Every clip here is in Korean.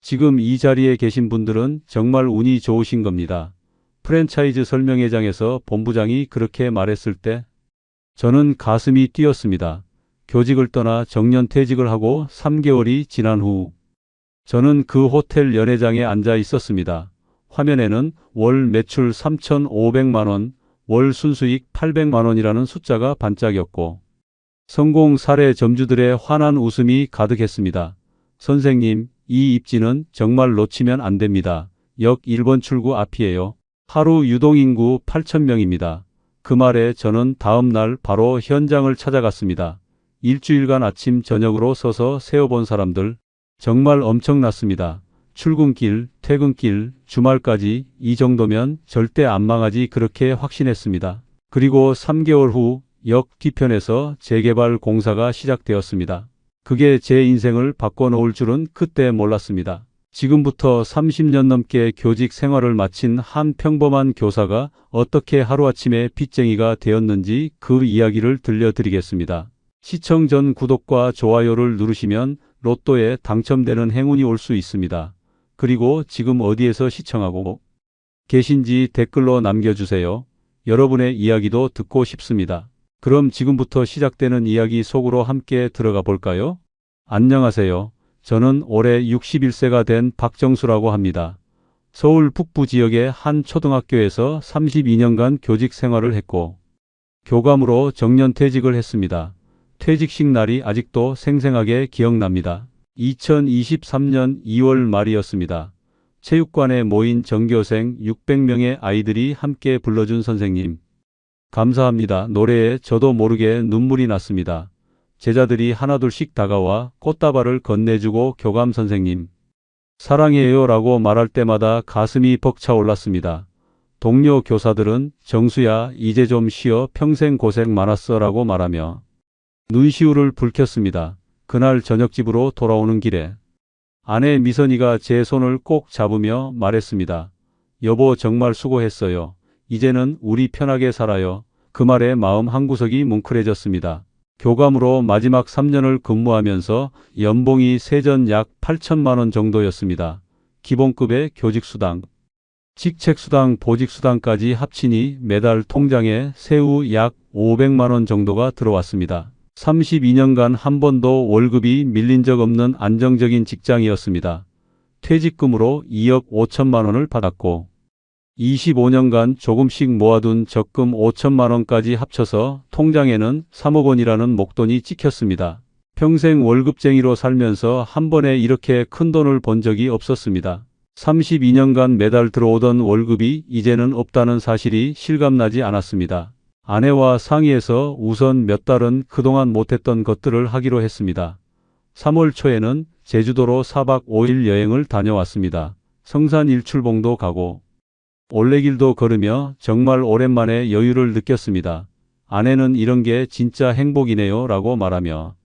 지금 이 자리에 계신 분들은 정말 운이 좋으신 겁니다. 프랜차이즈 설명회장에서 본부장이 그렇게 말했을 때 저는 가슴이 뛰었습니다. 교직을 떠나 정년퇴직을 하고 3개월이 지난 후 저는 그 호텔 연회장에 앉아 있었습니다. 화면에는 월 매출 3,500만 원, 월 순수익 800만 원이라는 숫자가 반짝였고 성공 사례 점주들의 환한 웃음이 가득했습니다. 선생님, 이 입지는 정말 놓치면 안 됩니다. 역 1번 출구 앞이에요. 하루 유동인구 8,000명입니다. 그 말에 저는 다음 날 바로 현장을 찾아갔습니다. 일주일간 아침 저녁으로 서서 세어본 사람들 정말 엄청났습니다. 출근길, 퇴근길, 주말까지 이 정도면 절대 안 망하지 그렇게 확신했습니다. 그리고 3개월 후 역 뒤편에서 재개발 공사가 시작되었습니다. 그게 제 인생을 바꿔놓을 줄은 그때 몰랐습니다. 지금부터 30년 넘게 교직 생활을 마친 한 평범한 교사가 어떻게 하루아침에 빚쟁이가 되었는지 그 이야기를 들려드리겠습니다. 시청 전 구독과 좋아요를 누르시면 로또에 당첨되는 행운이 올 수 있습니다. 그리고 지금 어디에서 시청하고 계신지 댓글로 남겨주세요. 여러분의 이야기도 듣고 싶습니다. 그럼 지금부터 시작되는 이야기 속으로 함께 들어가 볼까요? 안녕하세요. 저는 올해 61세가 된 박정수라고 합니다. 서울 북부 지역의 한 초등학교에서 32년간 교직 생활을 했고 교감으로 정년퇴직을 했습니다. 퇴직식 날이 아직도 생생하게 기억납니다. 2023년 2월 말이었습니다. 체육관에 모인 전교생 600명의 아이들이 함께 불러준 선생님. 감사합니다. 노래에 저도 모르게 눈물이 났습니다. 제자들이 하나둘씩 다가와 꽃다발을 건네주고 교감 선생님, 사랑해요 라고 말할 때마다 가슴이 벅차올랐습니다. 동료 교사들은 정수야 이제 좀 쉬어 평생 고생 많았어 라고 말하며 눈시울을 붉혔습니다. 그날 저녁 집으로 돌아오는 길에 아내 미선이가 제 손을 꼭 잡으며 말했습니다. 여보 정말 수고했어요. 이제는 우리 편하게 살아요. 그 말에 마음 한구석이 뭉클해졌습니다. 교감으로 마지막 3년을 근무하면서 연봉이 세전 약 8천만 원 정도였습니다. 기본급의 교직수당, 직책수당, 보직수당까지 합치니 매달 통장에 세후 약 500만 원 정도가 들어왔습니다. 32년간 한 번도 월급이 밀린 적 없는 안정적인 직장이었습니다. 퇴직금으로 2억 5천만 원을 받았고 25년간 조금씩 모아둔 적금 5천만 원까지 합쳐서 통장에는 3억 원이라는 목돈이 찍혔습니다. 평생 월급쟁이로 살면서 한 번에 이렇게 큰 돈을 본 적이 없었습니다. 32년간 매달 들어오던 월급이 이제는 없다는 사실이 실감나지 않았습니다. 아내와 상의해서 우선 몇 달은 그동안 못했던 것들을 하기로 했습니다. 3월 초에는 제주도로 4박 5일 여행을 다녀왔습니다. 성산 일출봉도 가고 올레길도 걸으며 정말 오랜만에 여유를 느꼈습니다. 아내는 이런 게 진짜 행복이네요 라고 말하며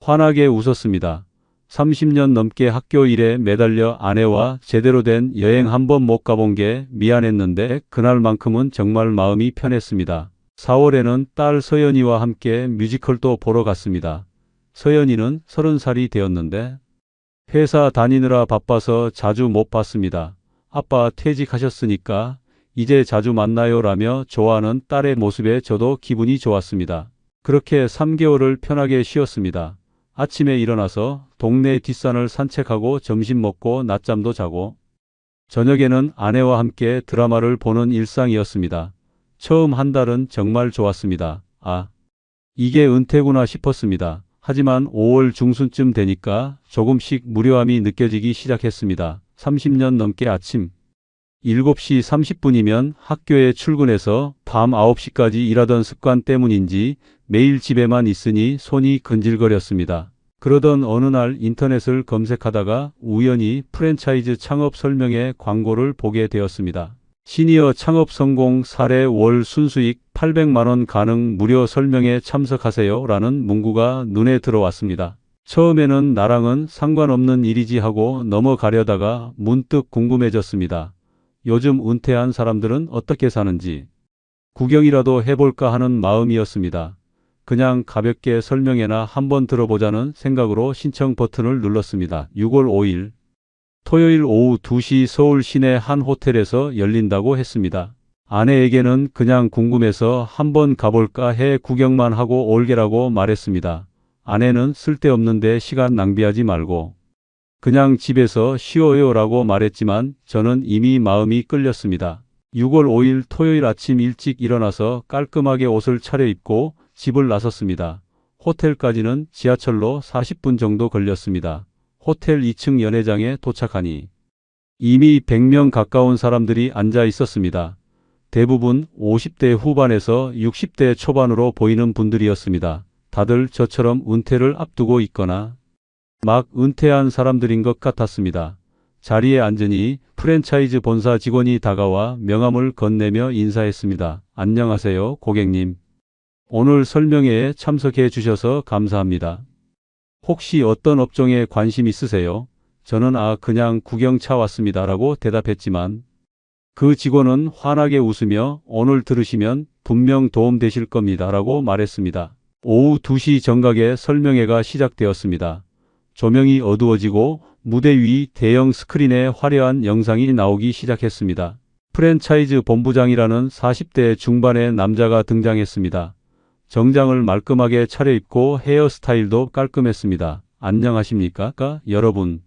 환하게 웃었습니다. 30년 넘게 학교 일에 매달려 아내와 제대로 된 여행 한 번 못 가본 게 미안했는데 그날만큼은 정말 마음이 편했습니다. 4월에는 딸 서연이와 함께 뮤지컬도 보러 갔습니다. 서연이는 30살이 되었는데 회사 다니느라 바빠서 자주 못 봤습니다. 아빠 퇴직하셨으니까 이제 자주 만나요 라며 좋아하는 딸의 모습에 저도 기분이 좋았습니다. 그렇게 3개월을 편하게 쉬었습니다. 아침에 일어나서 동네 뒷산을 산책하고 점심 먹고 낮잠도 자고 저녁에는 아내와 함께 드라마를 보는 일상이었습니다. 처음 한 달은 정말 좋았습니다. 아, 이게 은퇴구나 싶었습니다. 하지만 5월 중순쯤 되니까 조금씩 무료함이 느껴지기 시작했습니다. 30년 넘게 아침 7시 30분이면 학교에 출근해서 밤 9시까지 일하던 습관 때문인지 매일 집에만 있으니 손이 근질거렸습니다. 그러던 어느 날 인터넷을 검색하다가 우연히 프랜차이즈 창업 설명회 광고를 보게 되었습니다. 시니어 창업 성공 사례 월 순수익 800만 원 가능 무료 설명회 참석하세요 라는 문구가 눈에 들어왔습니다. 처음에는 나랑은 상관없는 일이지 하고 넘어가려다가 문득 궁금해졌습니다. 요즘 은퇴한 사람들은 어떻게 사는지 구경이라도 해볼까 하는 마음이었습니다. 그냥 가볍게 설명회나 한번 들어보자는 생각으로 신청 버튼을 눌렀습니다. 6월 5일 토요일 오후 2시 서울 시내 한 호텔에서 열린다고 했습니다. 아내에게는 그냥 궁금해서 한번 가볼까 해 구경만 하고 올게라고 말했습니다. 아내는 쓸데없는데 시간 낭비하지 말고 그냥 집에서 쉬어요라고 말했지만 저는 이미 마음이 끌렸습니다. 6월 5일 토요일 아침 일찍 일어나서 깔끔하게 옷을 차려입고 집을 나섰습니다. 호텔까지는 지하철로 40분 정도 걸렸습니다. 호텔 2층 연회장에 도착하니 이미 100명 가까운 사람들이 앉아 있었습니다. 대부분 50대 후반에서 60대 초반으로 보이는 분들이었습니다. 다들 저처럼 은퇴를 앞두고 있거나 막 은퇴한 사람들인 것 같았습니다. 자리에 앉으니 프랜차이즈 본사 직원이 다가와 명함을 건네며 인사했습니다. 안녕하세요, 고객님. 오늘 설명회에 참석해 주셔서 감사합니다. 혹시 어떤 업종에 관심 있으세요? 저는 그냥 구경차 왔습니다 라고 대답했지만 그 직원은 환하게 웃으며 오늘 들으시면 분명 도움되실 겁니다 라고 말했습니다. 오후 2시 정각에 설명회가 시작되었습니다. 조명이 어두워지고 무대 위 대형 스크린에 화려한 영상이 나오기 시작했습니다. 프랜차이즈 본부장이라는 40대 중반의 남자가 등장했습니다. 정장을 말끔하게 차려입고 헤어스타일도 깔끔했습니다. 안녕하십니까, 여러분.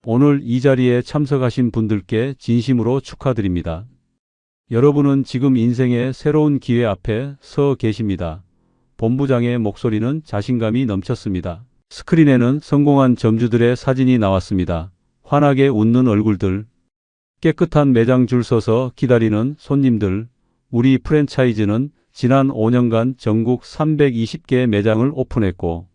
오늘 이 자리에 참석하신 분들께 진심으로 축하드립니다. 여러분은 지금 인생의 새로운 기회 앞에 서 계십니다. 본부장의 목소리는 자신감이 넘쳤습니다. 스크린에는 성공한 점주들의 사진이 나왔습니다. 환하게 웃는 얼굴들, 깨끗한 매장 줄 서서 기다리는 손님들. 우리 프랜차이즈는 지난 5년간 전국 320개 매장을 오픈했고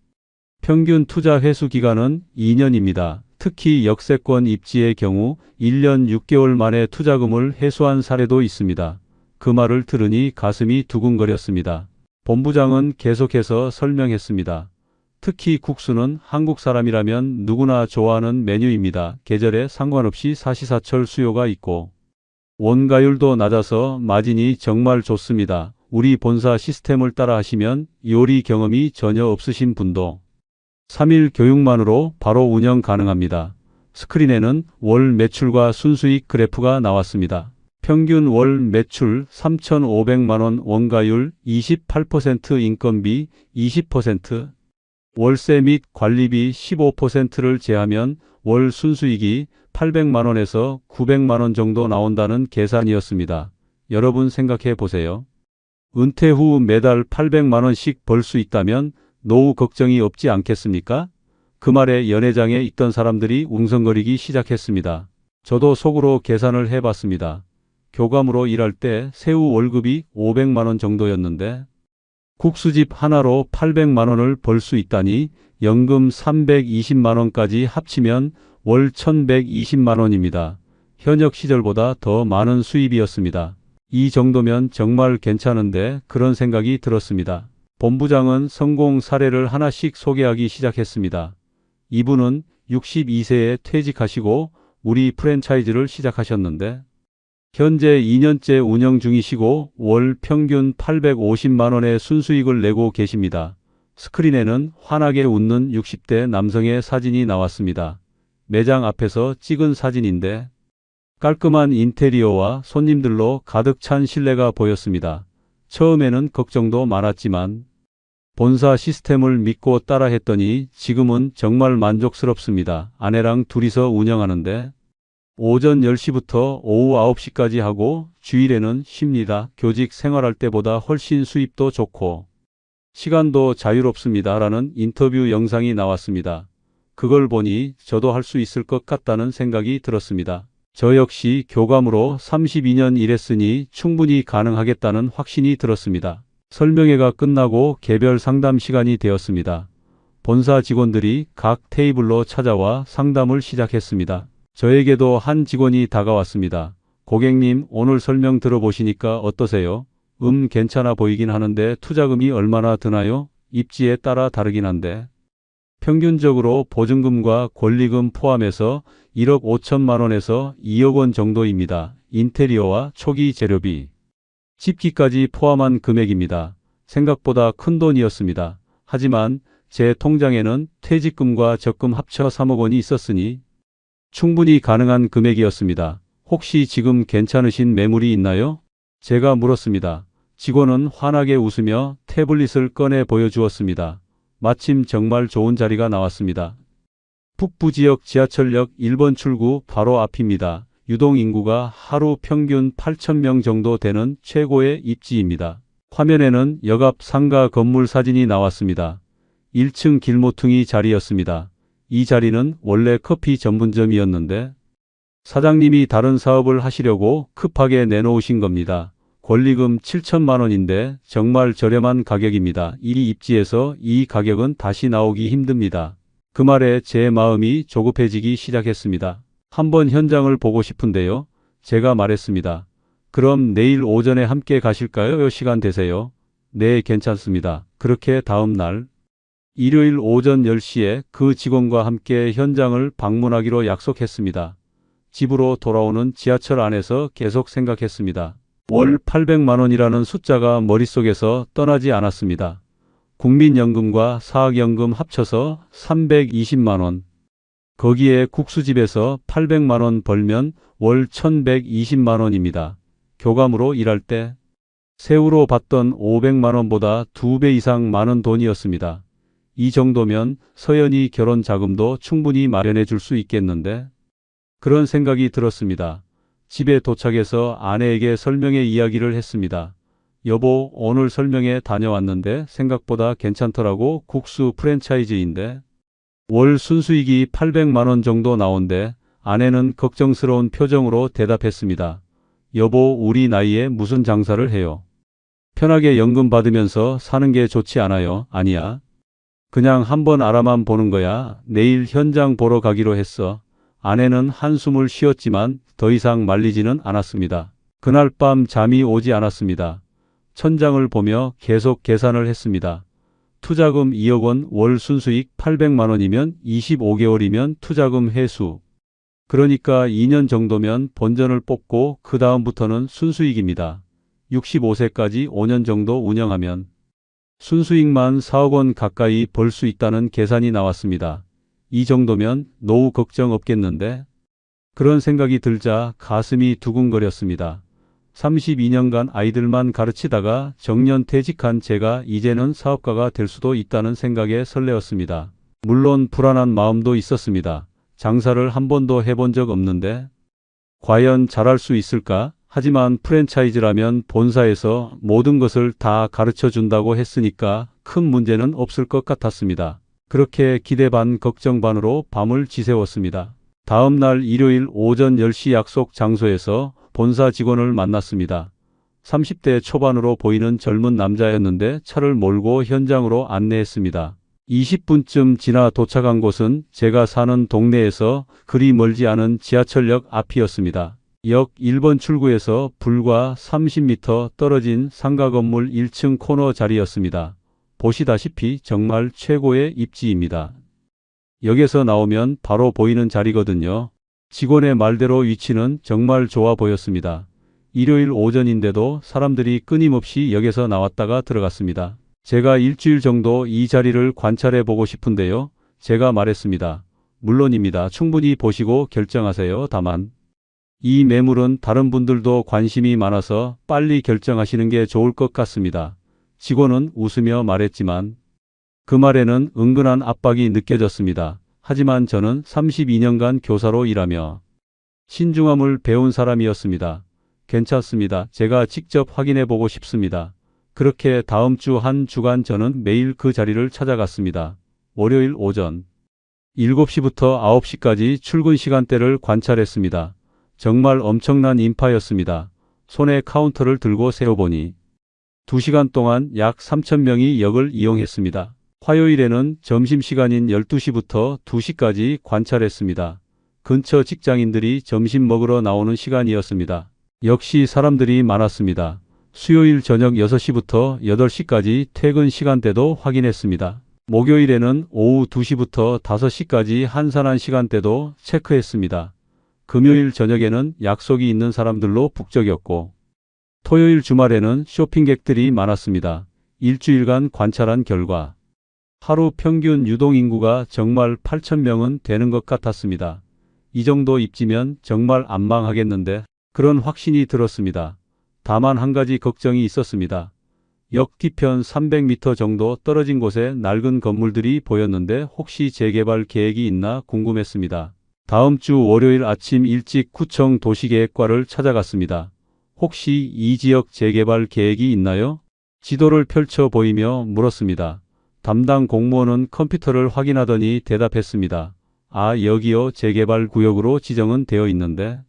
평균 투자 회수 기간은 2년입니다. 특히 역세권 입지의 경우 1년 6개월 만에 투자금을 회수한 사례도 있습니다. 그 말을 들으니 가슴이 두근거렸습니다. 본부장은 계속해서 설명했습니다. 특히 국수는 한국 사람이라면 누구나 좋아하는 메뉴입니다. 계절에 상관없이 사시사철 수요가 있고 원가율도 낮아서 마진이 정말 좋습니다. 우리 본사 시스템을 따라 하시면 요리 경험이 전혀 없으신 분도 3일 교육만으로 바로 운영 가능합니다. 스크린에는 월 매출과 순수익 그래프가 나왔습니다. 평균 월 매출 3,500만 원, 원가율 28%, 인건비 20%, 월세 및 관리비 15%를 제하면 월 순수익이 800만 원에서 900만 원 정도 나온다는 계산이었습니다. 여러분 생각해 보세요. 은퇴 후 매달 800만 원씩 벌 수 있다면 노후 걱정이 없지 않겠습니까? 그 말에 연회장에 있던 사람들이 웅성거리기 시작했습니다. 저도 속으로 계산을 해봤습니다. 교감으로 일할 때 세후 월급이 500만 원 정도였는데 국수집 하나로 800만 원을 벌 수 있다니 연금 320만 원까지 합치면 월 1120만 원입니다. 현역 시절보다 더 많은 수입이었습니다. 이 정도면 정말 괜찮은데 그런 생각이 들었습니다. 본부장은 성공 사례를 하나씩 소개하기 시작했습니다. 이분은 62세에 퇴직하시고 우리 프랜차이즈를 시작하셨는데 현재 2년째 운영 중이시고 월 평균 850만 원의 순수익을 내고 계십니다. 스크린에는 환하게 웃는 60대 남성의 사진이 나왔습니다. 매장 앞에서 찍은 사진인데 깔끔한 인테리어와 손님들로 가득 찬 실내가 보였습니다. 처음에는 걱정도 많았지만 본사 시스템을 믿고 따라 했더니 지금은 정말 만족스럽습니다. 아내랑 둘이서 운영하는데 오전 10시부터 오후 9시까지 하고 주일에는 쉽니다. 교직 생활할 때보다 훨씬 수입도 좋고 시간도 자유롭습니다. 라는 인터뷰 영상이 나왔습니다. 그걸 보니 저도 할 수 있을 것 같다는 생각이 들었습니다. 저 역시 교감으로 32년 일했으니 충분히 가능하겠다는 확신이 들었습니다. 설명회가 끝나고 개별 상담 시간이 되었습니다. 본사 직원들이 각 테이블로 찾아와 상담을 시작했습니다. 저에게도 한 직원이 다가왔습니다. 고객님, 오늘 설명 들어보시니까 어떠세요? 괜찮아 보이긴 하는데 투자금이 얼마나 드나요? 입지에 따라 다르긴 한데 평균적으로 보증금과 권리금 포함해서 1억 5천만 원에서 2억 원 정도입니다. 인테리어와 초기 재료비, 집기까지 포함한 금액입니다. 생각보다 큰 돈이었습니다. 하지만 제 통장에는 퇴직금과 적금 합쳐 3억 원이 있었으니 충분히 가능한 금액이었습니다. 혹시 지금 괜찮으신 매물이 있나요? 제가 물었습니다. 직원은 환하게 웃으며 태블릿을 꺼내 보여주었습니다. 마침 정말 좋은 자리가 나왔습니다. 북부 지역 지하철역 1번 출구 바로 앞입니다. 유동 인구가 하루 평균 8,000명 정도 되는 최고의 입지입니다. 화면에는 역 앞 상가 건물 사진이 나왔습니다. 1층 길모퉁이 자리였습니다. 이 자리는 원래 커피 전문점이었는데 사장님이 다른 사업을 하시려고 급하게 내놓으신 겁니다. 권리금 7천만 원인데 정말 저렴한 가격입니다. 이 입지에서 이 가격은 다시 나오기 힘듭니다. 그 말에 제 마음이 조급해지기 시작했습니다. 한번 현장을 보고 싶은데요. 제가 말했습니다. 그럼 내일 오전에 함께 가실까요? 시간 되세요? 네, 괜찮습니다. 그렇게 다음 날 일요일 오전 10시에 그 직원과 함께 현장을 방문하기로 약속했습니다. 집으로 돌아오는 지하철 안에서 계속 생각했습니다. 월 800만 원이라는 숫자가 머릿속에서 떠나지 않았습니다. 국민연금과 사학연금 합쳐서 320만 원. 거기에 국수집에서 800만 원 벌면 월 1120만 원입니다. 교감으로 일할 때 세후로 받던 500만 원보다 2배 이상 많은 돈이었습니다. 이 정도면 서연이 결혼 자금도 충분히 마련해 줄 수 있겠는데? 그런 생각이 들었습니다. 집에 도착해서 아내에게 설명의 이야기를 했습니다. 여보, 오늘 설명회 다녀왔는데 생각보다 괜찮더라고. 국수 프랜차이즈인데 월 순수익이 800만 원 정도 나온대. 아내는 걱정스러운 표정으로 대답했습니다. 여보, 우리 나이에 무슨 장사를 해요? 편하게 연금 받으면서 사는 게 좋지 않아요? 아니야. 그냥 한번 알아만 보는 거야. 내일 현장 보러 가기로 했어. 아내는 한숨을 쉬었지만 더 이상 말리지는 않았습니다. 그날 밤 잠이 오지 않았습니다. 천장을 보며 계속 계산을 했습니다. 투자금 2억 원, 월 순수익 800만 원이면 25개월이면 투자금 회수. 그러니까 2년 정도면 본전을 뽑고 그 다음부터는 순수익입니다. 65세까지 5년 정도 운영하면 순수익만 4억 원 가까이 벌 수 있다는 계산이 나왔습니다. 이 정도면 노후 걱정 없겠는데? 그런 생각이 들자 가슴이 두근거렸습니다. 32년간 아이들만 가르치다가 정년퇴직한 제가 이제는 사업가가 될 수도 있다는 생각에 설레었습니다. 물론 불안한 마음도 있었습니다. 장사를 한 번도 해본 적 없는데 과연 잘할 수 있을까? 하지만 프랜차이즈라면 본사에서 모든 것을 다 가르쳐 준다고 했으니까 큰 문제는 없을 것 같았습니다. 그렇게 기대 반 걱정 반으로 밤을 지새웠습니다. 다음 날 일요일 오전 10시 약속 장소에서 본사 직원을 만났습니다. 30대 초반으로 보이는 젊은 남자였는데 차를 몰고 현장으로 안내했습니다. 20분쯤 지나 도착한 곳은 제가 사는 동네에서 그리 멀지 않은 지하철역 앞이었습니다. 역 1번 출구에서 불과 30m 떨어진 상가 건물 1층 코너 자리였습니다. 보시다시피 정말 최고의 입지입니다. 역에서 나오면 바로 보이는 자리거든요. 직원의 말대로 위치는 정말 좋아 보였습니다. 일요일 오전인데도 사람들이 끊임없이 역에서 나왔다가 들어갔습니다. 제가 일주일 정도 이 자리를 관찰해 보고 싶은데요. 제가 말했습니다. 물론입니다. 충분히 보시고 결정하세요. 다만 이 매물은 다른 분들도 관심이 많아서 빨리 결정하시는 게 좋을 것 같습니다. 직원은 웃으며 말했지만 그 말에는 은근한 압박이 느껴졌습니다. 하지만 저는 32년간 교사로 일하며 신중함을 배운 사람이었습니다. 괜찮습니다. 제가 직접 확인해 보고 싶습니다. 그렇게 다음 주 한 주간 저는 매일 그 자리를 찾아갔습니다. 월요일 오전 7시부터 9시까지 출근 시간대를 관찰했습니다. 정말 엄청난 인파였습니다. 손에 카운터를 들고 세어보니 2시간 동안 약 3,000명이 역을 이용했습니다. 화요일에는 점심시간인 12시부터 2시까지 관찰했습니다. 근처 직장인들이 점심 먹으러 나오는 시간이었습니다. 역시 사람들이 많았습니다. 수요일 저녁 6시부터 8시까지 퇴근 시간대도 확인했습니다. 목요일에는 오후 2시부터 5시까지 한산한 시간대도 체크했습니다. 금요일 저녁에는 약속이 있는 사람들로 북적였고 토요일 주말에는 쇼핑객들이 많았습니다. 일주일간 관찰한 결과 하루 평균 유동인구가 정말 8,000명은 되는 것 같았습니다. 이 정도 입지면 정말 안 망하겠는데 그런 확신이 들었습니다. 다만 한 가지 걱정이 있었습니다. 역 뒤편 300m 정도 떨어진 곳에 낡은 건물들이 보였는데 혹시 재개발 계획이 있나 궁금했습니다. 다음 주 월요일 아침 일찍 구청 도시계획과를 찾아갔습니다. 혹시 이 지역 재개발 계획이 있나요? 지도를 펼쳐 보이며 물었습니다. 담당 공무원은 컴퓨터를 확인하더니 대답했습니다. 아, 여기요. 재개발 구역으로 지정은 되어 있는데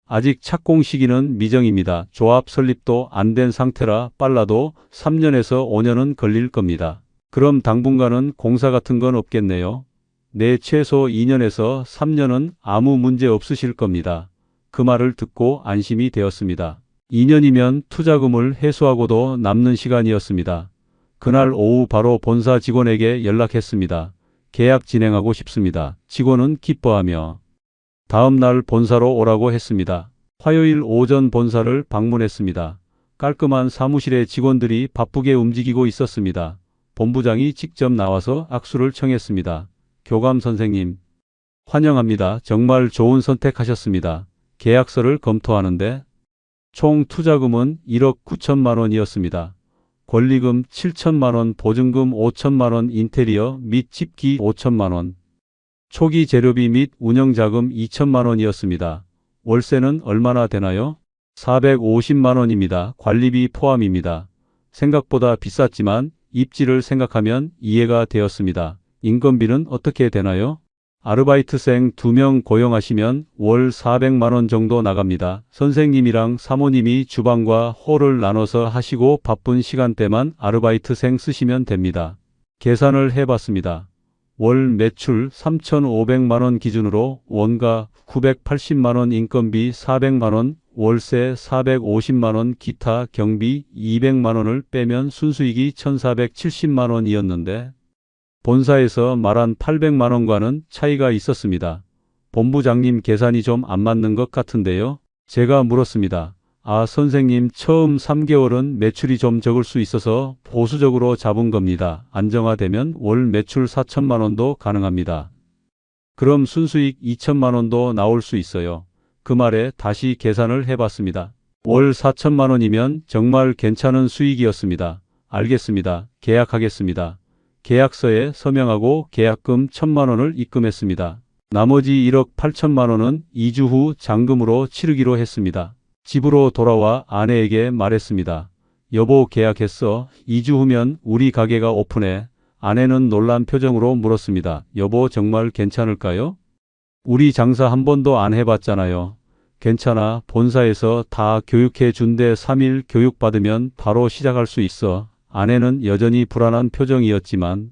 아직 착공 시기는 미정입니다. 조합 설립도 안 된 상태라 빨라도 3년에서 5년은 걸릴 겁니다. 그럼 당분간은 공사 같은 건 없겠네요. 네, 최소 2년에서 3년은 아무 문제 없으실 겁니다. 그 말을 듣고 안심이 되었습니다. 2년이면 투자금을 회수하고도 남는 시간이었습니다. 그날 오후 바로 본사 직원에게 연락했습니다. 계약 진행하고 싶습니다. 직원은 기뻐하며 다음 날 본사로 오라고 했습니다. 화요일 오전 본사를 방문했습니다. 깔끔한 사무실의 직원들이 바쁘게 움직이고 있었습니다. 본부장이 직접 나와서 악수를 청했습니다. 교감 선생님, 환영합니다. 정말 좋은 선택하셨습니다. 계약서를 검토하는데 총 투자금은 1억 9천만 원이었습니다. 권리금 7천만 원, 보증금 5천만 원, 인테리어 및 집기 5천만 원, 초기 재료비 및 운영자금 2천만 원이었습니다. 월세는 얼마나 되나요? 450만 원입니다. 관리비 포함입니다. 생각보다 비쌌지만 입지를 생각하면 이해가 되었습니다. 인건비는 어떻게 되나요? 아르바이트생 2명 고용하시면 월 400만 원 정도 나갑니다. 선생님이랑 사모님이 주방과 홀을 나눠서 하시고 바쁜 시간대만 아르바이트생 쓰시면 됩니다. 계산을 해봤습니다. 월 매출 3,500만 원 기준으로 원가 980만 원, 인건비 400만 원, 월세 450만 원, 기타 경비 200만 원을 빼면 순수익이 1,470만 원이었는데 본사에서 말한 800만 원과는 차이가 있었습니다. 본부장님 계산이 좀 안 맞는 것 같은데요? 제가 물었습니다. 아, 선생님, 처음 3개월은 매출이 좀 적을 수 있어서 보수적으로 잡은 겁니다. 안정화되면 월 매출 4천만 원도 가능합니다. 그럼 순수익 2천만 원도 나올 수 있어요. 그 말에 다시 계산을 해봤습니다. 월 4천만 원이면 정말 괜찮은 수익이었습니다. 알겠습니다. 계약하겠습니다. 계약서에 서명하고 계약금 1천만 원을 입금했습니다. 나머지 1억 8천만 원은 2주 후 잔금으로 치르기로 했습니다. 집으로 돌아와 아내에게 말했습니다. 여보, 계약했어. 2주 후면 우리 가게가 오픈해. 아내는 놀란 표정으로 물었습니다. 여보, 정말 괜찮을까요? 우리 장사 한 번도 안 해봤잖아요. 괜찮아. 본사에서 다 교육해 준대. 3일 교육받으면 바로 시작할 수 있어. 아내는 여전히 불안한 표정이었지만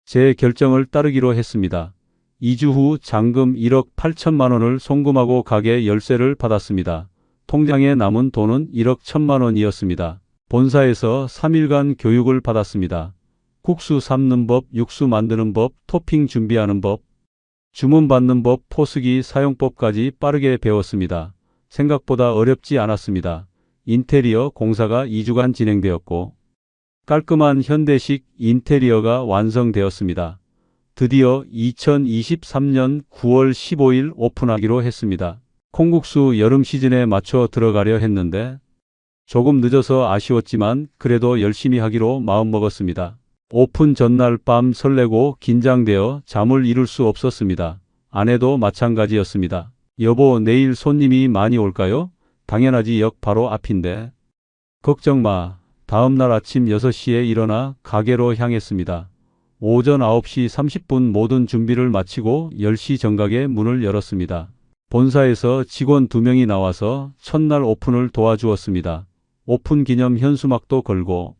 제 결정을 따르기로 했습니다. 2주 후 잔금 1억 8천만 원을 송금하고 가게 열쇠를 받았습니다. 통장에 남은 돈은 1억 1천만 원이었습니다. 본사에서 3일간 교육을 받았습니다. 국수 삶는 법, 육수 만드는 법, 토핑 준비하는 법, 주문 받는 법, 포스기 사용법까지 빠르게 배웠습니다. 생각보다 어렵지 않았습니다. 인테리어 공사가 2주간 진행되었고 깔끔한 현대식 인테리어가 완성되었습니다. 드디어 2023년 9월 15일 오픈하기로 했습니다. 콩국수 여름 시즌에 맞춰 들어가려 했는데 조금 늦어서 아쉬웠지만 그래도 열심히 하기로 마음먹었습니다. 오픈 전날 밤 설레고 긴장되어 잠을 이룰 수 없었습니다. 아내도 마찬가지였습니다. 여보, 내일 손님이 많이 올까요? 당연하지, 역 바로 앞인데. 걱정 마. 다음 날 아침 6시에 일어나 가게로 향했습니다. 오전 9시 30분 모든 준비를 마치고 10시 정각에 문을 열었습니다. 본사에서 직원 2명이 나와서 첫날 오픈을 도와주었습니다. 오픈 기념 현수막도 걸고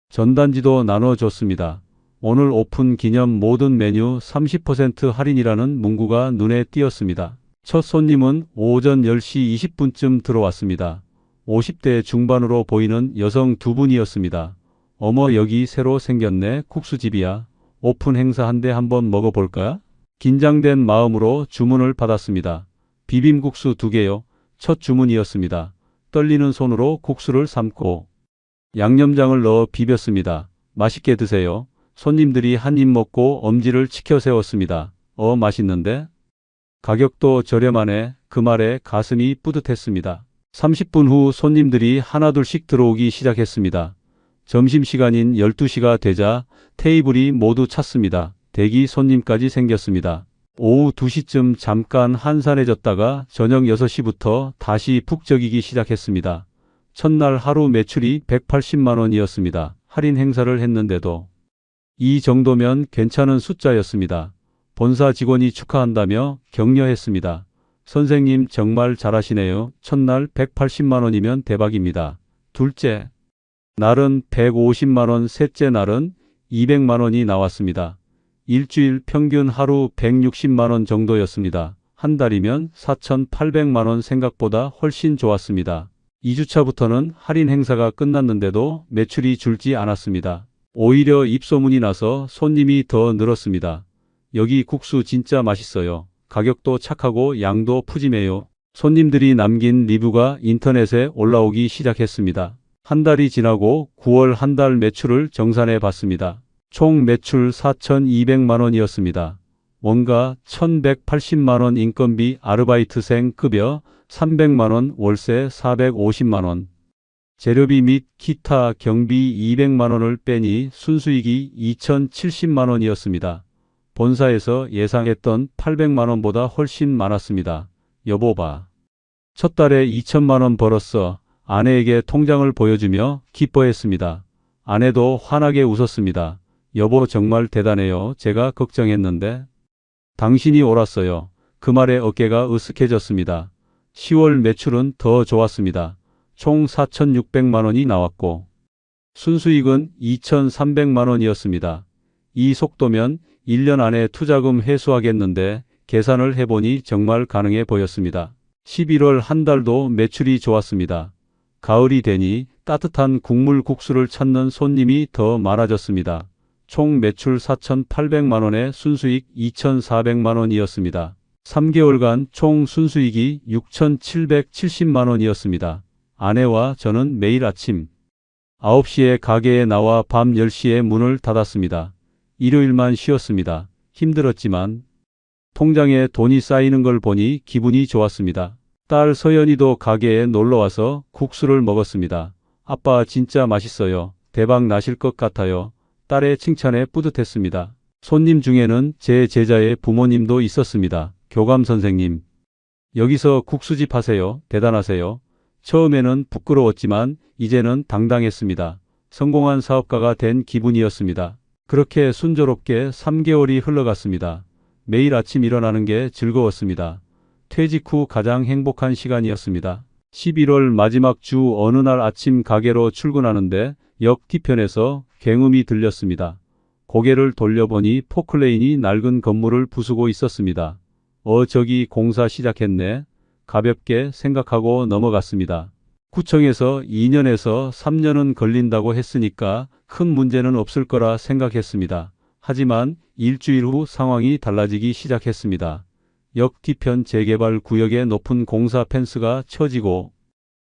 전단지도 나눠줬습니다. 오늘 오픈 기념 모든 메뉴 30% 할인이라는 문구가 눈에 띄었습니다. 첫 손님은 오전 10시 20분쯤 들어왔습니다. 50대 중반으로 보이는 여성 2분이었습니다. 어머, 여기 새로 생겼네. 국수집이야. 오픈 행사한데 한번 먹어볼까? 긴장된 마음으로 주문을 받았습니다. 비빔국수 2개요. 첫 주문이었습니다. 떨리는 손으로 국수를 삶고 양념장을 넣어 비볐습니다. 맛있게 드세요. 손님들이 한 입 먹고 엄지를 치켜 세웠습니다. 맛있는데? 가격도 저렴하네. 그 말에 가슴이 뿌듯했습니다. 30분 후 손님들이 하나둘씩 들어오기 시작했습니다. 점심시간인 12시가 되자 테이블이 모두 찼습니다. 대기 손님까지 생겼습니다. 오후 2시쯤 잠깐 한산해졌다가 저녁 6시부터 다시 북적이기 시작했습니다. 첫날 하루 매출이 180만 원이었습니다. 할인 행사를 했는데도 이 정도면 괜찮은 숫자였습니다. 본사 직원이 축하한다며 격려했습니다. 선생님 정말 잘하시네요. 첫날 180만 원이면 대박입니다. 둘째 날은 150만 원, 셋째 날은 200만 원이 나왔습니다. 일주일 평균 하루 160만 원 정도였습니다. 한 달이면 4,800만 원 생각보다 훨씬 좋았습니다. 2주차부터는 할인 행사가 끝났는데도 매출이 줄지 않았습니다. 오히려 입소문이 나서 손님이 더 늘었습니다. 여기 국수 진짜 맛있어요. 가격도 착하고 양도 푸짐해요. 손님들이 남긴 리뷰가 인터넷에 올라오기 시작했습니다. 한 달이 지나고 9월 한 달 매출을 정산해 봤습니다. 총 매출 4,200만 원이었습니다. 원가 1,180만 원, 인건비, 아르바이트생 급여 300만 원, 월세 450만 원, 재료비 및 기타 경비 200만 원을 빼니 순수익이 2,070만 원이었습니다. 본사에서 예상했던 800만 원보다 훨씬 많았습니다. 여보 봐. 첫 달에 2천만 원 벌었어. 아내에게 통장을 보여주며 기뻐했습니다. 아내도 환하게 웃었습니다. 여보 정말 대단해요. 제가 걱정했는데. 당신이 옳았어요. 그 말에 어깨가 으쓱해졌습니다. 10월 매출은 더 좋았습니다. 총 4,600만 원이 나왔고 순수익은 2,300만 원이었습니다. 이 속도면 1년 안에 투자금 회수하겠는데 계산을 해보니 정말 가능해 보였습니다. 11월 한 달도 매출이 좋았습니다. 가을이 되니 따뜻한 국물 국수를 찾는 손님이 더 많아졌습니다. 총 매출 4,800만 원에 순수익 2,400만 원이었습니다. 3개월간 총 순수익이 6,770만 원이었습니다. 아내와 저는 매일 아침 9시에 가게에 나와 밤 10시에 문을 닫았습니다. 일요일만 쉬었습니다. 힘들었지만 통장에 돈이 쌓이는 걸 보니 기분이 좋았습니다. 딸 서연이도 가게에 놀러와서 국수를 먹었습니다. 아빠 진짜 맛있어요. 대박 나실 것 같아요. 딸의 칭찬에 뿌듯했습니다. 손님 중에는 제 제자의 부모님도 있었습니다. 교감 선생님, 여기서 국수집 하세요. 대단하세요. 처음에는 부끄러웠지만 이제는 당당했습니다. 성공한 사업가가 된 기분이었습니다. 그렇게 순조롭게 3개월이 흘러갔습니다. 매일 아침 일어나는 게 즐거웠습니다. 퇴직 후 가장 행복한 시간이었습니다. 11월 마지막 주 어느 날 아침 가게로 출근하는데 역 뒤편에서 굉음이 들렸습니다. 고개를 돌려보니 포클레인이 낡은 건물을 부수고 있었습니다. 저기 공사 시작했네. 가볍게 생각하고 넘어갔습니다. 구청에서 2년에서 3년은 걸린다고 했으니까 큰 문제는 없을 거라 생각했습니다. 하지만 일주일 후 상황이 달라지기 시작했습니다. 역 뒤편 재개발 구역에 높은 공사 펜스가 쳐지고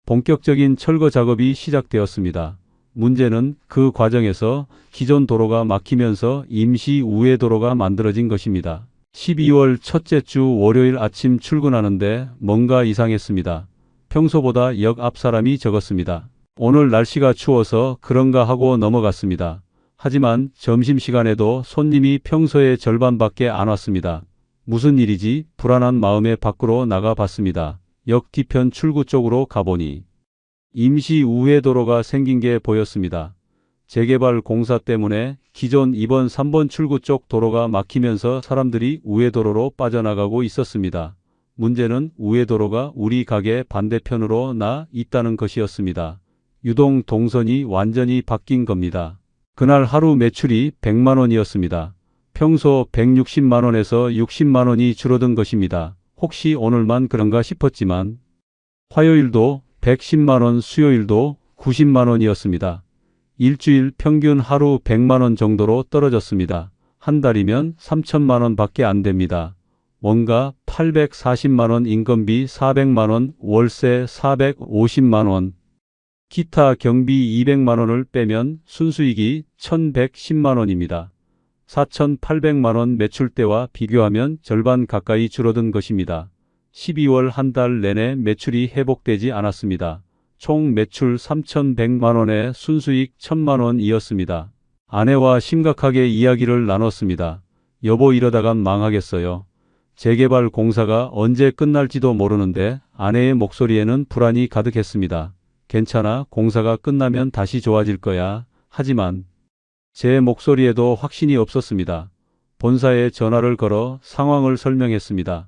본격적인 철거 작업이 시작되었습니다. 문제는 그 과정에서 기존 도로가 막히면서 임시 우회도로가 만들어진 것입니다. 12월 첫째 주 월요일 아침 출근하는데 뭔가 이상했습니다. 평소보다 역 앞 사람이 적었습니다. 오늘 날씨가 추워서 그런가 하고 넘어갔습니다. 하지만 점심시간에도 손님이 평소의 절반밖에 안 왔습니다. 무슨 일이지? 불안한 마음에 밖으로 나가봤습니다. 역 뒤편 출구 쪽으로 가보니 임시 우회도로가 생긴 게 보였습니다. 재개발 공사 때문에 기존 2번, 3번 출구 쪽 도로가 막히면서 사람들이 우회도로로 빠져나가고 있었습니다. 문제는 우회도로가 우리 가게 반대편으로 나 있다는 것이었습니다. 유동 동선이 완전히 바뀐 겁니다. 그날 하루 매출이 100만 원이었습니다. 평소 160만 원에서 60만 원이 줄어든 것입니다. 혹시 오늘만 그런가 싶었지만 화요일도 110만 원, 수요일도 90만 원이었습니다. 일주일 평균 하루 100만 원 정도로 떨어졌습니다. 한 달이면 3천만 원 밖에 안 됩니다. 원가 840만 원, 인건비 400만 원, 월세 450만 원, 기타 경비 200만 원을 빼면 순수익이 1110만 원입니다. 4,800만 원 매출대와 비교하면 절반 가까이 줄어든 것입니다. 12월 한 달 내내 매출이 회복되지 않았습니다. 총 매출 3,100만 원에 순수익 1,000만 원이었습니다. 아내와 심각하게 이야기를 나눴습니다. 여보, 이러다간 망하겠어요. 재개발 공사가 언제 끝날지도 모르는데. 아내의 목소리에는 불안이 가득했습니다. 괜찮아, 공사가 끝나면 다시 좋아질 거야. 하지만 제 목소리에도 확신이 없었습니다. 본사에 전화를 걸어 상황을 설명했습니다.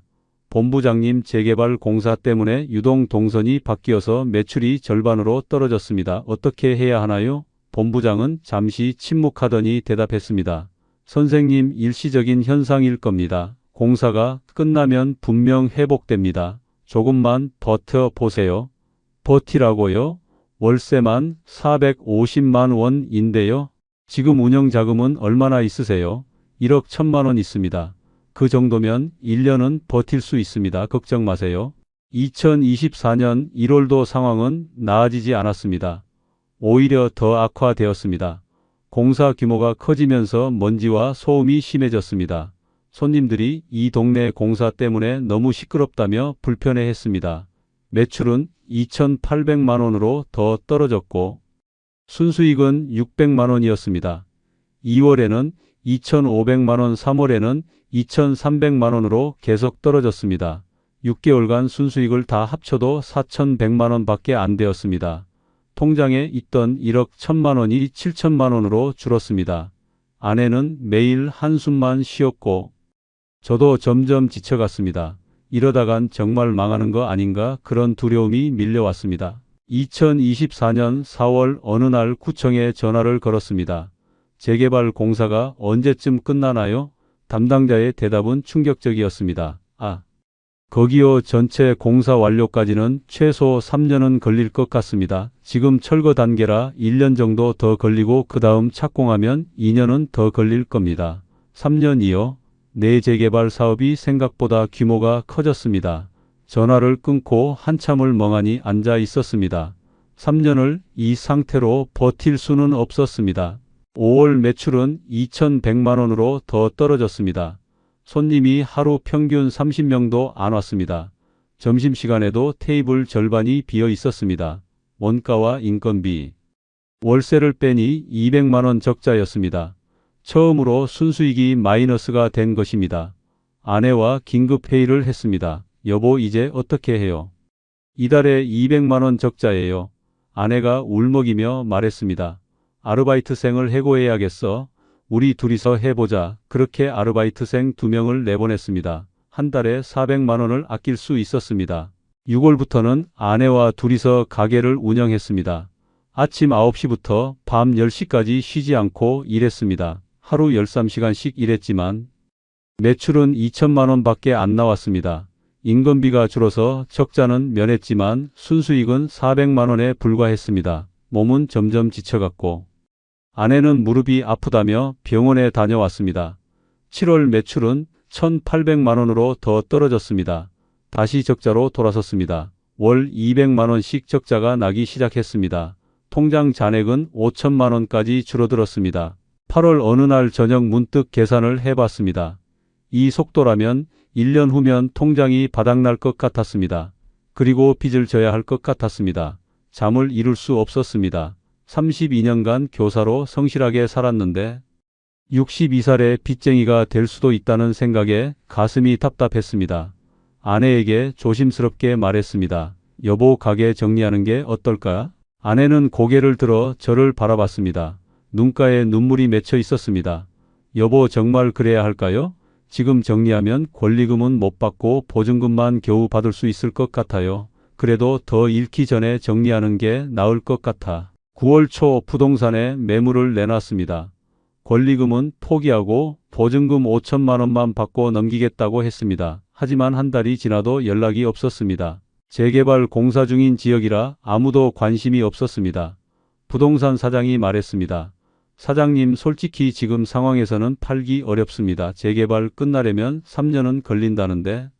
본부장님, 재개발 공사 때문에 유동 동선이 바뀌어서 매출이 절반으로 떨어졌습니다. 어떻게 해야 하나요? 본부장은 잠시 침묵하더니 대답했습니다. 선생님, 일시적인 현상일 겁니다. 공사가 끝나면 분명 회복됩니다. 조금만 버텨보세요. 버티라고요? 월세만 450만 원인데요. 지금 운영자금은 얼마나 있으세요? 1억 1천만 원 있습니다. 그 정도면 1년은 버틸 수 있습니다. 걱정 마세요. 2024년 1월도 상황은 나아지지 않았습니다. 오히려 더 악화되었습니다. 공사 규모가 커지면서 먼지와 소음이 심해졌습니다. 손님들이 이 동네 공사 때문에 너무 시끄럽다며 불편해했습니다. 매출은 2,800만 원으로 더 떨어졌고 순수익은 600만 원이었습니다. 2월에는 2,500만 원, 3월에는 2,300만 원으로 계속 떨어졌습니다. 6개월간 순수익을 다 합쳐도 4,100만 원밖에 안 되었습니다. 통장에 있던 1억 1천만 원이 7천만 원으로 줄었습니다. 아내는 매일 한숨만 쉬었고 저도 점점 지쳐갔습니다. 이러다간 정말 망하는 거 아닌가, 그런 두려움이 밀려왔습니다. 2024년 4월 어느 날 구청에 전화를 걸었습니다. 재개발 공사가 언제쯤 끝나나요? 담당자의 대답은 충격적이었습니다. 거기요, 전체 공사 완료까지는 최소 3년은 걸릴 것 같습니다. 지금 철거 단계라 1년 정도 더 걸리고 그 다음 착공하면 2년은 더 걸릴 겁니다. 3년이요? 내 재개발 사업이 생각보다 규모가 커졌습니다. 전화를 끊고 한참을 멍하니 앉아 있었습니다. 3년을 이 상태로 버틸 수는 없었습니다. 5월 매출은 2,100만 원으로 더 떨어졌습니다. 손님이 하루 평균 30명도 안 왔습니다. 점심시간에도 테이블 절반이 비어 있었습니다. 원가와 인건비, 월세를 빼니 200만 원 적자였습니다. 처음으로 순수익이 마이너스가 된 것입니다. 아내와 긴급 회의를 했습니다. 여보, 이제 어떻게 해요? 이달에 200만 원 적자예요. 아내가 울먹이며 말했습니다. 아르바이트생을 해고해야겠어. 우리 둘이서 해보자. 그렇게 아르바이트생 2명을 내보냈습니다. 한 달에 400만 원을 아낄 수 있었습니다. 6월부터는 아내와 둘이서 가게를 운영했습니다. 아침 9시부터 밤 10시까지 쉬지 않고 일했습니다. 하루 13시간씩 일했지만 매출은 2천만 원밖에 안 나왔습니다. 인건비가 줄어서 적자는 면했지만 순수익은 400만 원에 불과했습니다. 몸은 점점 지쳐갔고 아내는 무릎이 아프다며 병원에 다녀왔습니다. 7월 매출은 1,800만 원으로 더 떨어졌습니다. 다시 적자로 돌아섰습니다. 월 200만 원씩 적자가 나기 시작했습니다. 통장 잔액은 5천만 원까지 줄어들었습니다. 8월 어느 날 저녁 문득 계산을 해봤습니다. 이 속도라면 1년 후면 통장이 바닥날 것 같았습니다. 그리고 빚을 져야 할 것 같았습니다. 잠을 이룰 수 없었습니다. 32년간 교사로 성실하게 살았는데 62살의 빚쟁이가 될 수도 있다는 생각에 가슴이 답답했습니다. 아내에게 조심스럽게 말했습니다. 여보, 가게 정리하는 게 어떨까? 아내는 고개를 들어 저를 바라봤습니다. 눈가에 눈물이 맺혀 있었습니다. 여보, 정말 그래야 할까요? 지금 정리하면 권리금은 못 받고 보증금만 겨우 받을 수 있을 것 같아요. 그래도 더 잃기 전에 정리하는 게 나을 것 같아. 9월 초 부동산에 매물을 내놨습니다. 권리금은 포기하고 보증금 5천만 원만 받고 넘기겠다고 했습니다. 하지만 한 달이 지나도 연락이 없었습니다. 재개발 공사 중인 지역이라 아무도 관심이 없었습니다. 부동산 사장이 말했습니다. 사장님, 솔직히 지금 상황에서는 팔기 어렵습니다. 재개발 끝나려면 3년은 걸린다는데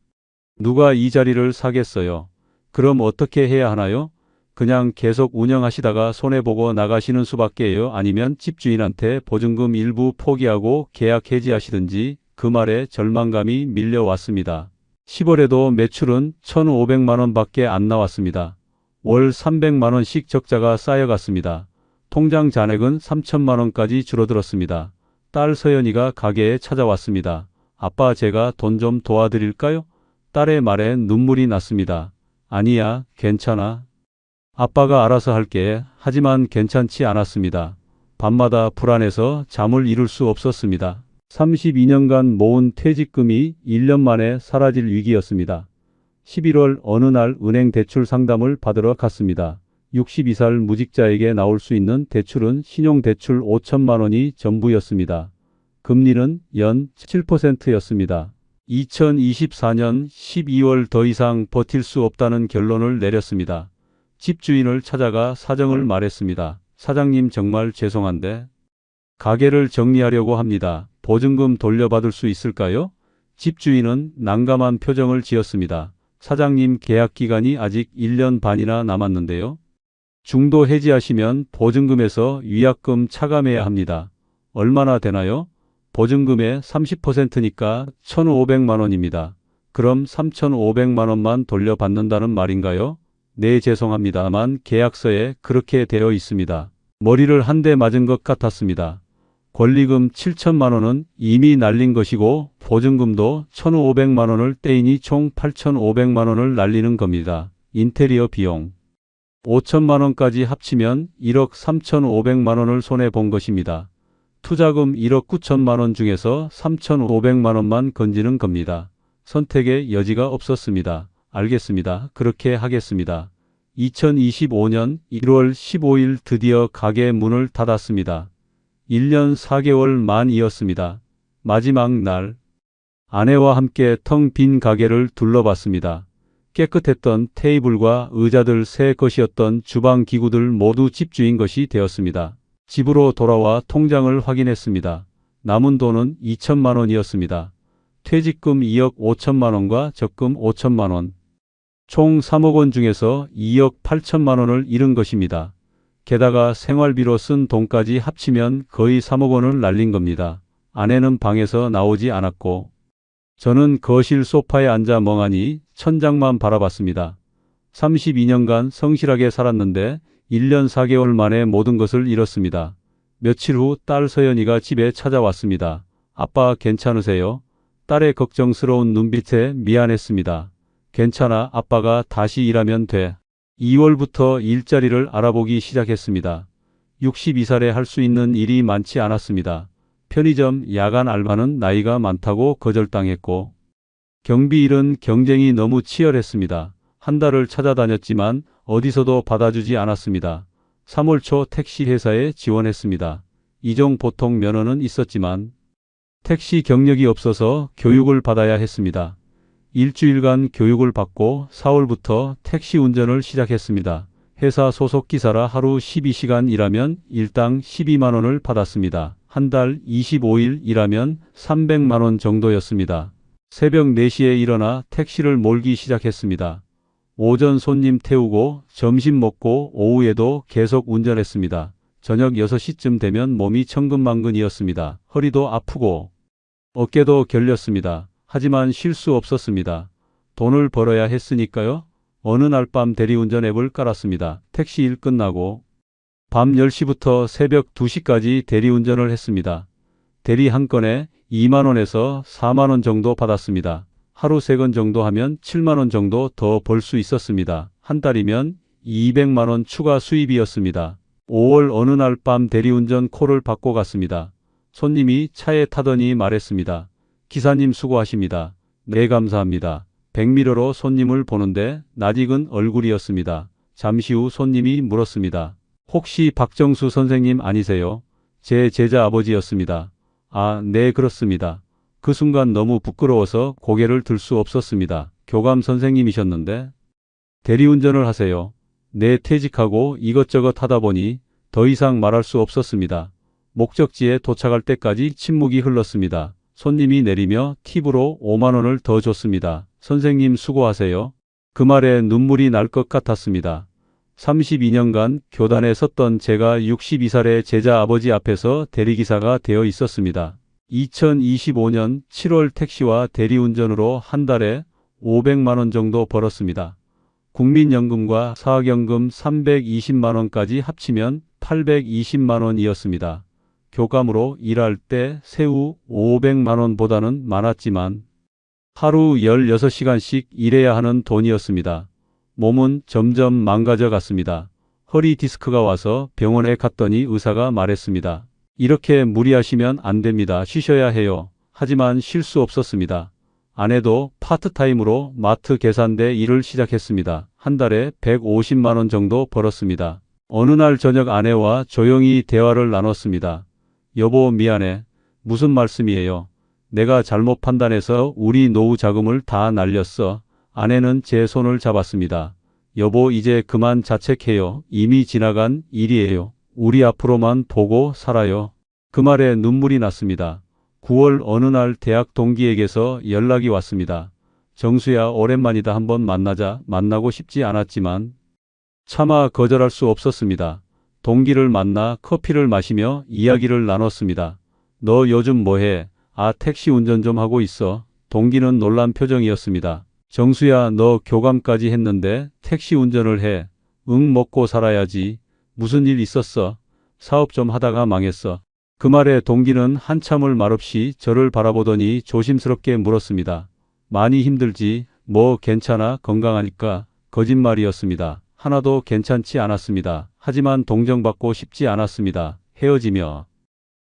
누가 이 자리를 사겠어요? 그럼 어떻게 해야 하나요? 그냥 계속 운영하시다가 손해보고 나가시는 수밖에요. 아니면 집주인한테 보증금 일부 포기하고 계약 해지하시든지. 그 말에 절망감이 밀려왔습니다. 10월에도 매출은 1,500만 원밖에 안 나왔습니다. 월 300만 원씩 적자가 쌓여갔습니다. 통장 잔액은 3천만 원까지 줄어들었습니다. 딸 서연이가 가게에 찾아왔습니다. 아빠, 제가 돈 좀 도와드릴까요? 딸의 말에 눈물이 났습니다. 아니야, 괜찮아. 아빠가 알아서 할게. 하지만 괜찮지 않았습니다. 밤마다 불안해서 잠을 이룰 수 없었습니다. 32년간 모은 퇴직금이 1년 만에 사라질 위기였습니다. 11월 어느 날 은행 대출 상담을 받으러 갔습니다. 62살 무직자에게 나올 수 있는 대출은 신용대출 5천만 원이 전부였습니다. 금리는 연 7%였습니다. 2024년 12월 더 이상 버틸 수 없다는 결론을 내렸습니다. 집주인을 찾아가 사정을 말했습니다. 사장님, 정말 죄송한데 가게를 정리하려고 합니다. 보증금 돌려받을 수 있을까요? 집주인은 난감한 표정을 지었습니다. 사장님, 계약 기간이 아직 1년 반이나 남았는데요. 중도 해지하시면 보증금에서 위약금 차감해야 합니다. 얼마나 되나요? 보증금의 30%니까 1,500만 원입니다. 그럼 3,500만 원만 돌려받는다는 말인가요? 네, 죄송합니다만 계약서에 그렇게 되어 있습니다. 머리를 한 대 맞은 것 같았습니다. 권리금 7천만 원은 이미 날린 것이고 보증금도 1,500만 원을 떼이니 총 8,500만 원을 날리는 겁니다. 인테리어 비용 5천만 원까지 합치면 1억 3,500만 원을 손해본 것입니다. 투자금 1억 9천만 원 중에서 3,500만 원만 건지는 겁니다. 선택의 여지가 없었습니다. 알겠습니다. 그렇게 하겠습니다. 2025년 1월 15일 드디어 가게 문을 닫았습니다. 1년 4개월 만이었습니다. 마지막 날, 아내와 함께 텅 빈 가게를 둘러봤습니다. 깨끗했던 테이블과 의자들, 새 것이었던 주방 기구들 모두 집주인 것이 되었습니다. 집으로 돌아와 통장을 확인했습니다. 남은 돈은 2천만 원이었습니다. 퇴직금 2억 5천만 원과 적금 5천만 원. 총 3억 원 중에서 2억 8천만 원을 잃은 것입니다. 게다가 생활비로 쓴 돈까지 합치면 거의 3억 원을 날린 겁니다. 아내는 방에서 나오지 않았고 저는 거실 소파에 앉아 멍하니 천장만 바라봤습니다. 32년간 성실하게 살았는데 1년 4개월 만에 모든 것을 잃었습니다. 며칠 후 딸 서연이가 집에 찾아왔습니다. 아빠, 괜찮으세요? 딸의 걱정스러운 눈빛에 미안했습니다. 괜찮아, 아빠가 다시 일하면 돼. 2월부터 일자리를 알아보기 시작했습니다. 62살에 할 수 있는 일이 많지 않았습니다. 편의점, 야간 알바는 나이가 많다고 거절당했고 경비 일은 경쟁이 너무 치열했습니다. 한 달을 찾아다녔지만 어디서도 받아주지 않았습니다. 3월 초 택시 회사에 지원했습니다. 이종 보통 면허는 있었지만 택시 경력이 없어서 교육을 받아야 했습니다. 일주일간 교육을 받고 4월부터 택시 운전을 시작했습니다. 회사 소속 기사라 하루 12시간 일하면 일당 12만 원을 받았습니다. 한 달 25일 일하면 300만 원 정도였습니다. 새벽 4시에 일어나 택시를 몰기 시작했습니다. 오전 손님 태우고 점심 먹고 오후에도 계속 운전했습니다. 저녁 6시쯤 되면 몸이 천근만근이었습니다. 허리도 아프고 어깨도 결렸습니다. 하지만 쉴 수 없었습니다. 돈을 벌어야 했으니까요. 어느 날 밤 대리운전 앱을 깔았습니다. 택시 일 끝나고 밤 10시부터 새벽 2시까지 대리운전을 했습니다. 대리 한 건에 2만 원에서 4만 원 정도 받았습니다. 하루 3건 정도 하면 7만 원 정도 더 벌 수 있었습니다. 한 달이면 200만 원 추가 수입이었습니다. 5월 어느 날 밤 대리운전 콜을 받고 갔습니다. 손님이 차에 타더니 말했습니다. 기사님 수고하십니다. 네, 감사합니다. 백미러로 손님을 보는데 낯익은 얼굴이었습니다. 잠시 후 손님이 물었습니다. 혹시 박정수 선생님 아니세요? 제 제자 아버지였습니다. 아, 네, 그렇습니다. 그 순간 너무 부끄러워서 고개를 들 수 없었습니다. 교감 선생님이셨는데 대리운전을 하세요. 네, 퇴직하고 이것저것 하다 보니 더 이상 말할 수 없었습니다. 목적지에 도착할 때까지 침묵이 흘렀습니다. 손님이 내리며 팁으로 5만 원을 더 줬습니다. 선생님 수고하세요. 그 말에 눈물이 날 것 같았습니다. 32년간 교단에 섰던 제가 62살의 제자 아버지 앞에서 대리기사가 되어 있었습니다. 2025년 7월 택시와 대리운전으로 한 달에 500만 원 정도 벌었습니다. 국민연금과 사학연금 320만 원까지 합치면 820만 원이었습니다. 교감으로 일할 때 세후 500만 원보다는 많았지만 하루 16시간씩 일해야 하는 돈이었습니다. 몸은 점점 망가져 갔습니다. 허리 디스크가 와서 병원에 갔더니 의사가 말했습니다. 이렇게 무리하시면 안 됩니다. 쉬셔야 해요. 하지만 쉴 수 없었습니다. 아내도 파트타임으로 마트 계산대 일을 시작했습니다. 한 달에 150만 원 정도 벌었습니다. 어느 날 저녁 아내와 조용히 대화를 나눴습니다. 여보, 미안해. 무슨 말씀이에요? 내가 잘못 판단해서 우리 노후 자금을 다 날렸어. 아내는 제 손을 잡았습니다. 여보, 이제 그만 자책해요. 이미 지나간 일이에요. 우리 앞으로만 보고 살아요. 그 말에 눈물이 났습니다. 9월 어느 날 대학 동기에게서 연락이 왔습니다. 정수야, 오랜만이다. 한번 만나자. 만나고 싶지 않았지만 차마 거절할 수 없었습니다. 동기를 만나 커피를 마시며 이야기를 나눴습니다. 너 요즘 뭐해? 아, 택시 운전 좀 하고 있어. 동기는 놀란 표정이었습니다. 정수야, 너 교감까지 했는데 택시 운전을 해. 응, 먹고 살아야지. 무슨 일 있었어? 사업 좀 하다가 망했어. 그 말에 동기는 한참을 말없이 저를 바라보더니 조심스럽게 물었습니다. 많이 힘들지? 뭐 괜찮아? 건강하니까? 거짓말이었습니다. 하나도 괜찮지 않았습니다. 하지만 동정받고 싶지 않았습니다. 헤어지며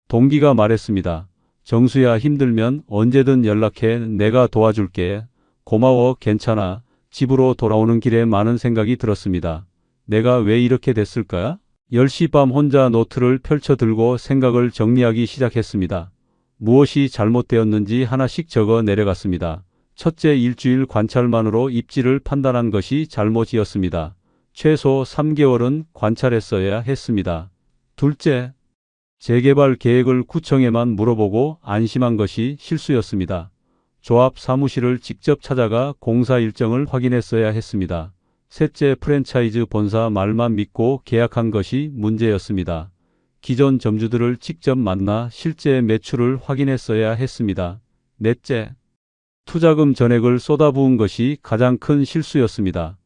동기가 말했습니다. 정수야, 힘들면 언제든 연락해. 내가 도와줄게. 고마워. 괜찮아. 집으로 돌아오는 길에 많은 생각이 들었습니다. 내가 왜 이렇게 됐을까? 10시 밤 혼자 노트를 펼쳐 들고 생각을 정리하기 시작했습니다. 무엇이 잘못되었는지 하나씩 적어 내려갔습니다. 첫째, 일주일 관찰만으로 입지를 판단한 것이 잘못이었습니다. 최소 3개월은 관찰했어야 했습니다. 둘째, 재개발 계획을 구청에만 물어보고 안심한 것이 실수였습니다. 조합 사무실을 직접 찾아가 공사 일정을 확인했어야 했습니다. 셋째, 프랜차이즈 본사 말만 믿고 계약한 것이 문제였습니다. 기존 점주들을 직접 만나 실제 매출을 확인했어야 했습니다. 넷째, 투자금 전액을 쏟아부은 것이 가장 큰 실수였습니다.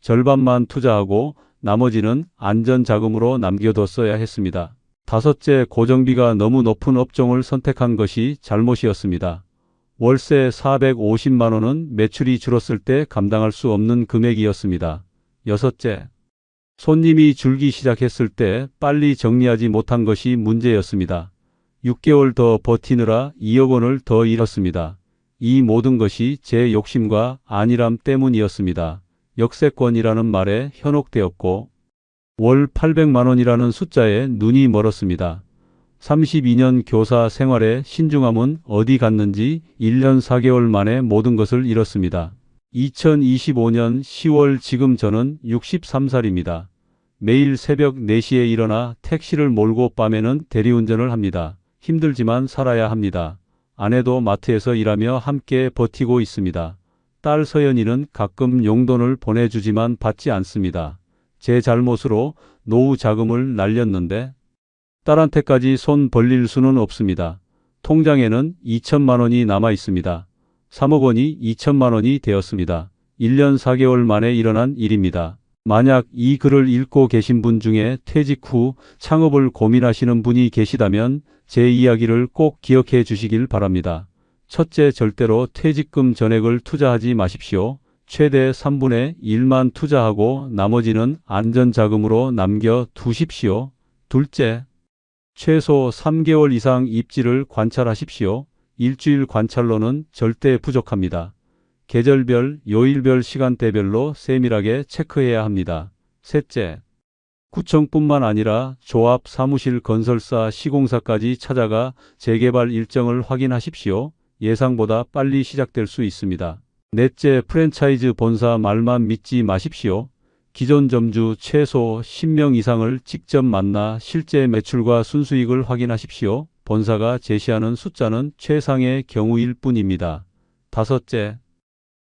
절반만 투자하고 나머지는 안전자금으로 남겨뒀어야 했습니다. 다섯째, 고정비가 너무 높은 업종을 선택한 것이 잘못이었습니다. 월세 450만 원은 매출이 줄었을 때 감당할 수 없는 금액이었습니다. 여섯째, 손님이 줄기 시작했을 때 빨리 정리하지 못한 것이 문제였습니다. 6개월 더 버티느라 2억 원을 더 잃었습니다. 이 모든 것이 제 욕심과 안일함 때문이었습니다. 역세권이라는 말에 현혹되었고 월 800만 원이라는 숫자에 눈이 멀었습니다. 32년 교사 생활의 신중함은 어디 갔는지 1년 4개월 만에 모든 것을 잃었습니다. 2025년 10월 지금 저는 63살입니다. 매일 새벽 4시에 일어나 택시를 몰고 밤에는 대리운전을 합니다. 힘들지만 살아야 합니다. 아내도 마트에서 일하며 함께 버티고 있습니다. 딸 서연이는 가끔 용돈을 보내주지만 받지 않습니다. 제 잘못으로 노후 자금을 날렸는데 딸한테까지 손 벌릴 수는 없습니다. 통장에는 2천만 원이 남아 있습니다. 3억 원이 2천만 원이 되었습니다. 1년 4개월 만에 일어난 일입니다. 만약 이 글을 읽고 계신 분 중에 퇴직 후 창업을 고민하시는 분이 계시다면 제 이야기를 꼭 기억해 주시길 바랍니다. 첫째, 절대로 퇴직금 전액을 투자하지 마십시오. 최대 3분의 1만 투자하고 나머지는 안전자금으로 남겨 두십시오. 둘째, 최소 3개월 이상 입지를 관찰하십시오. 일주일 관찰로는 절대 부족합니다. 계절별, 요일별, 시간대별로 세밀하게 체크해야 합니다. 셋째, 구청뿐만 아니라 조합, 사무실, 건설사, 시공사까지 찾아가 재개발 일정을 확인하십시오. 예상보다 빨리 시작될 수 있습니다. 넷째, 프랜차이즈 본사 말만 믿지 마십시오. 기존 점주 최소 10명 이상을 직접 만나 실제 매출과 순수익을 확인하십시오. 본사가 제시하는 숫자는 최상의 경우일 뿐입니다. 다섯째,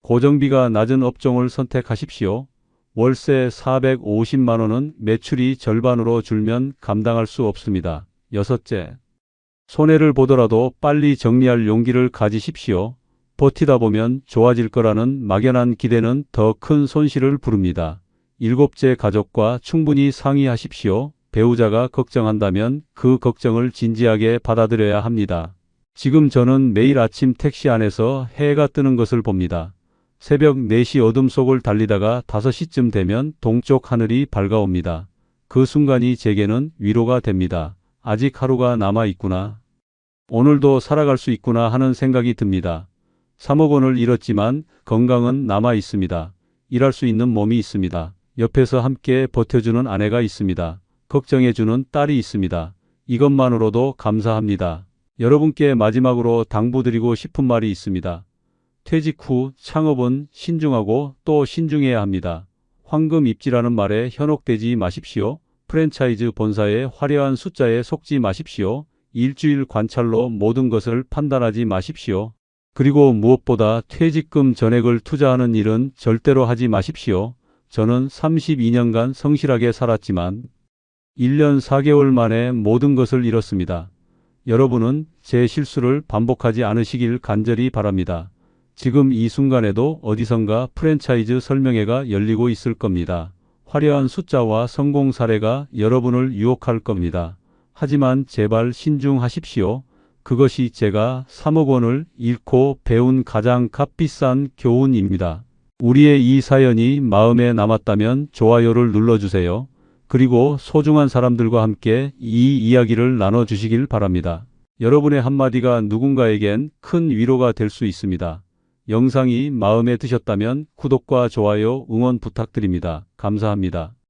고정비가 낮은 업종을 선택하십시오. 월세 450만 원은 매출이 절반으로 줄면 감당할 수 없습니다. 여섯째, 손해를 보더라도 빨리 정리할 용기를 가지십시오. 버티다 보면 좋아질 거라는 막연한 기대는 더 큰 손실을 부릅니다. 일곱째, 가족과 충분히 상의하십시오. 배우자가 걱정한다면 그 걱정을 진지하게 받아들여야 합니다. 지금 저는 매일 아침 택시 안에서 해가 뜨는 것을 봅니다. 새벽 4시 어둠 속을 달리다가 5시쯤 되면 동쪽 하늘이 밝아옵니다. 그 순간이 제게는 위로가 됩니다. 아직 하루가 남아 있구나. 오늘도 살아갈 수 있구나 하는 생각이 듭니다. 3억 원을 잃었지만 건강은 남아 있습니다. 일할 수 있는 몸이 있습니다. 옆에서 함께 버텨주는 아내가 있습니다. 걱정해주는 딸이 있습니다. 이것만으로도 감사합니다. 여러분께 마지막으로 당부드리고 싶은 말이 있습니다. 퇴직 후 창업은 신중하고 또 신중해야 합니다. 황금 입지라는 말에 현혹되지 마십시오. 프랜차이즈 본사의 화려한 숫자에 속지 마십시오. 일주일 관찰로 모든 것을 판단하지 마십시오. 그리고 무엇보다 퇴직금 전액을 투자하는 일은 절대로 하지 마십시오. 저는 32년간 성실하게 살았지만 1년 4개월 만에 모든 것을 잃었습니다. 여러분은 제 실수를 반복하지 않으시길 간절히 바랍니다. 지금 이 순간에도 어디선가 프랜차이즈 설명회가 열리고 있을 겁니다. 화려한 숫자와 성공 사례가 여러분을 유혹할 겁니다. 하지만 제발 신중하십시오. 그것이 제가 3억 원을 잃고 배운 가장 값비싼 교훈입니다. 우리의 이 사연이 마음에 남았다면 좋아요를 눌러주세요. 그리고 소중한 사람들과 함께 이 이야기를 나눠주시길 바랍니다. 여러분의 한마디가 누군가에겐 큰 위로가 될 수 있습니다. 영상이 마음에 드셨다면 구독과 좋아요, 응원 부탁드립니다. 감사합니다.